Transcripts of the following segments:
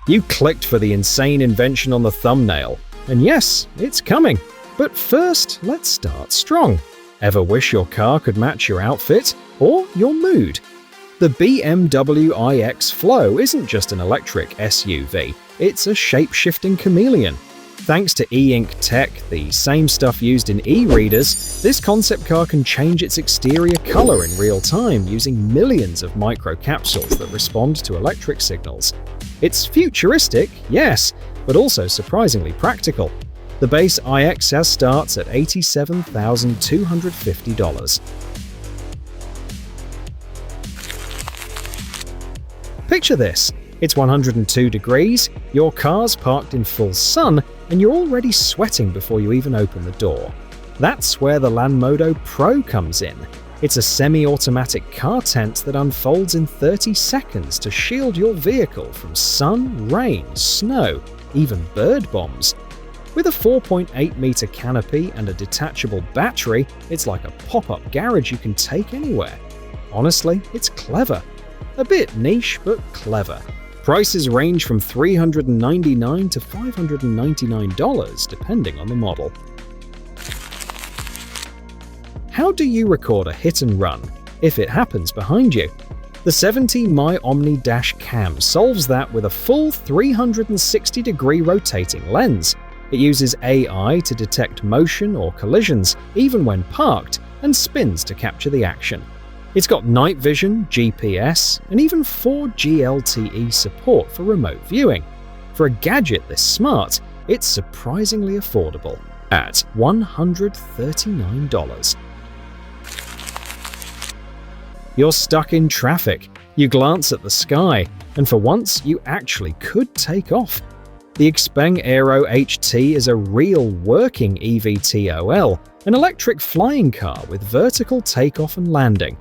You clicked for the insane invention on the thumbnail, and yes, it's coming. But first, let's start strong. Ever wish your car could match your outfit or your mood? The BMW iX Flow isn't just an electric SUV, it's a shape-shifting chameleon. Thanks to e-ink tech, the same stuff used in e-readers, this concept car can change its exterior color in real time using millions of microcapsules that respond to electric signals. It's futuristic, yes, but also surprisingly practical. The base iXS starts at $87,250. Picture this. It's 102 degrees, your car's parked in full sun, and you're already sweating before you even open the door. That's where the Lanmodo Pro comes in. It's a semi-automatic car tent that unfolds in 30 seconds to shield your vehicle from sun, rain, snow, even bird bombs. With a 4.8-meter canopy and a detachable battery, it's like a pop-up garage you can take anywhere. Honestly, it's clever. A bit niche, but clever. Prices range from $399 to $599, depending on the model. How do you record a hit and run if it happens behind you? The 70mm Omni Dash Cam solves that with a full 360-degree rotating lens. It uses AI to detect motion or collisions, even when parked, and spins to capture the action. It's got night vision, GPS, and even 4G LTE support for remote viewing. For a gadget this smart, it's surprisingly affordable at $139. You're stuck in traffic. You glance at the sky, and for once, you actually could take off. The Xpeng AeroHT is a real working eVTOL, an electric flying car with vertical takeoff and landing.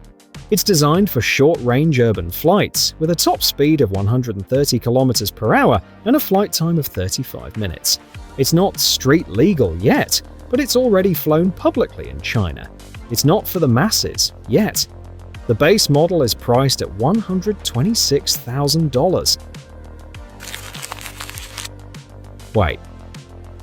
It's designed for short-range urban flights, with a top speed of 130 km per hour and a flight time of 35 minutes. It's not street legal yet, but it's already flown publicly in China. It's not for the masses yet. The base model is priced at $126,000. Wait,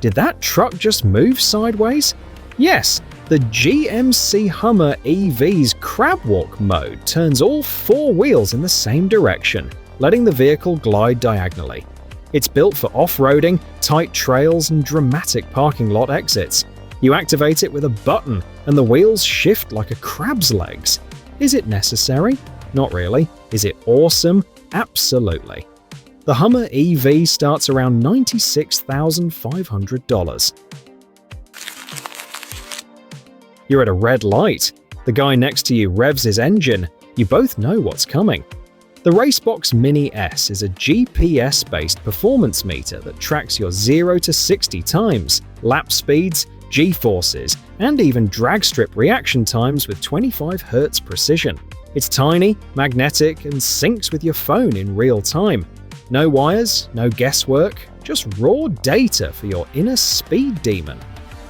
did that truck just move sideways? Yes! The GMC Hummer EV's crabwalk mode turns all four wheels in the same direction, letting the vehicle glide diagonally. It's built for off-roading, tight trails, and dramatic parking lot exits. You activate it with a button, and the wheels shift like a crab's legs. Is it necessary? Not really. Is it awesome? Absolutely. The Hummer EV starts around $96,500. You're at a red light. The guy next to you revs his engine. You both know what's coming. The RaceBox Mini S is a GPS-based performance meter that tracks your 0 to 60 times, lap speeds, G-forces, and even drag strip reaction times with 25 Hz precision. It's tiny, magnetic, and syncs with your phone in real time. No wires, no guesswork, just raw data for your inner speed demon.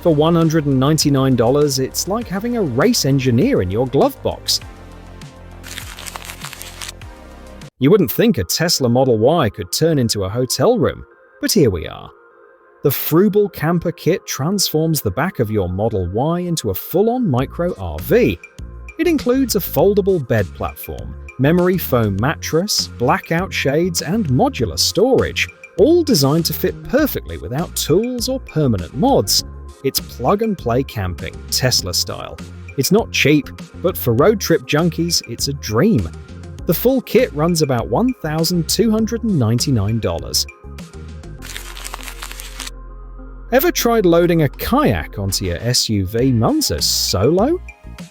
For $199, it's like having a race engineer in your glove box. You wouldn't think a Tesla Model Y could turn into a hotel room, but here we are. The Fruble camper kit transforms the back of your Model Y into a full-on micro RV. It includes a foldable bed platform, memory foam mattress, blackout shades, and modular storage, all designed to fit perfectly without tools or permanent mods. It's plug-and-play camping, Tesla style. It's not cheap, but for road trip junkies, it's a dream. The full kit runs about $1,299. Ever tried loading a kayak onto your SUV Monza solo?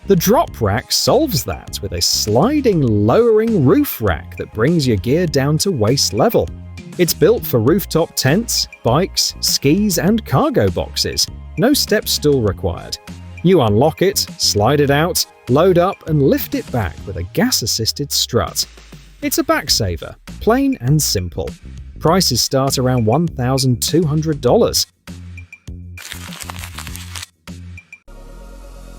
The drop rack solves that with a sliding, lowering roof rack that brings your gear down to waist level. It's built for rooftop tents, bikes, skis, and cargo boxes. No step stool required. You unlock it, slide it out, load up, and lift it back with a gas-assisted strut. It's a backsaver, plain and simple. Prices start around $1,200.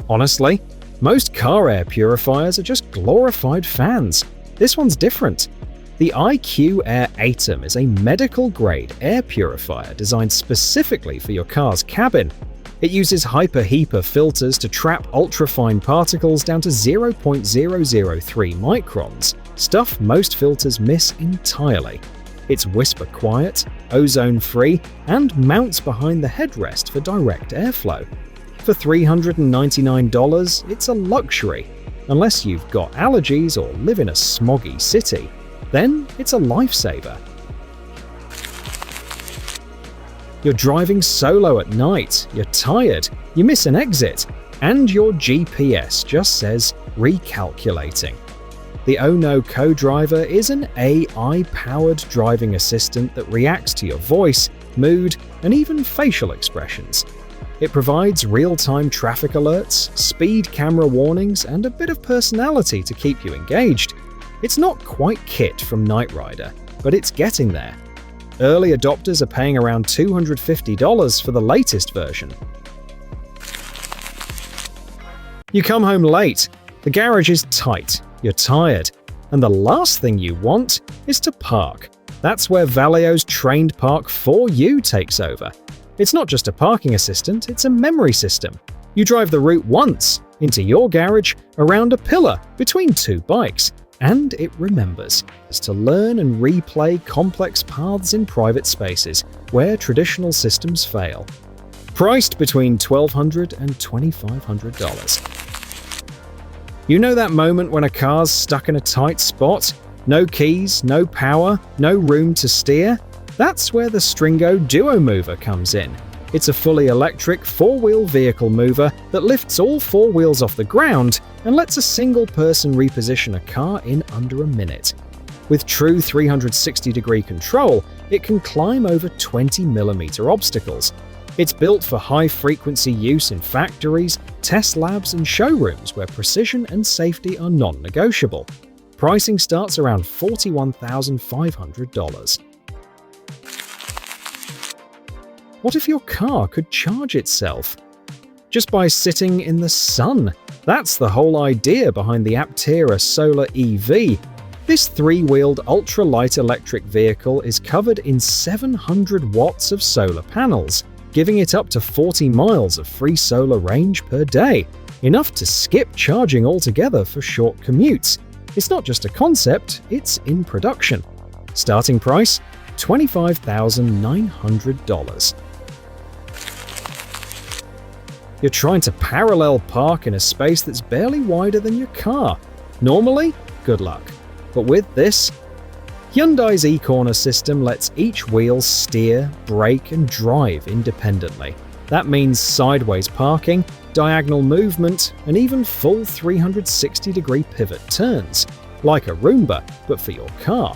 Honestly, most car air purifiers are just glorified fans. This one's different. The IQAir Atem is a medical-grade air purifier designed specifically for your car's cabin. It uses hyper-HEPA filters to trap ultrafine particles down to 0.003 microns, stuff most filters miss entirely. It's whisper-quiet, ozone-free, and mounts behind the headrest for direct airflow. For $399, it's a luxury. Unless you've got allergies or live in a smoggy city, then it's a lifesaver. You're driving solo at night, you're tired, you miss an exit, and your GPS just says recalculating. The Ono Co-Driver is an AI-powered driving assistant that reacts to your voice, mood, and even facial expressions. It provides real-time traffic alerts, speed camera warnings, and a bit of personality to keep you engaged. It's not quite Kit from Knight Rider, but it's getting there. Early adopters are paying around $250 for the latest version. You come home late, the garage is tight, you're tired, and the last thing you want is to park. That's where VAleo's Trained Park for You takes over. It's not just a parking assistant, it's a memory system. You drive the route once, into your garage, around a pillar, between two bikes, and it remembers to learn and replay complex paths in private spaces where traditional systems fail. Priced between $1,200 and $2,500. You know that moment when a car's stuck in a tight spot? No keys, no power, no room to steer? That's where the Stringo duomover comes in. It's a fully electric four-wheel vehicle mover that lifts all four wheels off the ground and lets a single person reposition a car in under a minute. With true 360-degree control, it can climb over 20mm obstacles. It's built for high-frequency use in factories, test labs, and showrooms where precision and safety are non-negotiable. Pricing starts around $41,500. What if your car could charge itself? Just by sitting in the sun. That's the whole idea behind the Aptera Solar EV. This three-wheeled ultra-light electric vehicle is covered in 700 watts of solar panels, giving it up to 40 miles of free solar range per day, enough to skip charging altogether for short commutes. It's not just a concept, it's in production. Starting price, $25,900. You're trying to parallel park in a space that's barely wider than your car. Normally, good luck. But with this, Hyundai's e-corner system lets each wheel steer, brake, and drive independently. That means sideways parking, diagonal movement, and even full 360-degree pivot turns, like a Roomba, but for your car.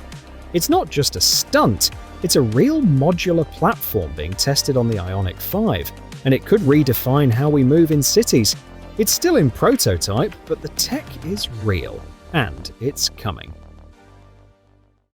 It's not just a stunt, it's a real modular platform being tested on the Ioniq 5, and it could redefine how we move in cities. It's still in prototype, but the tech is real, and it's coming.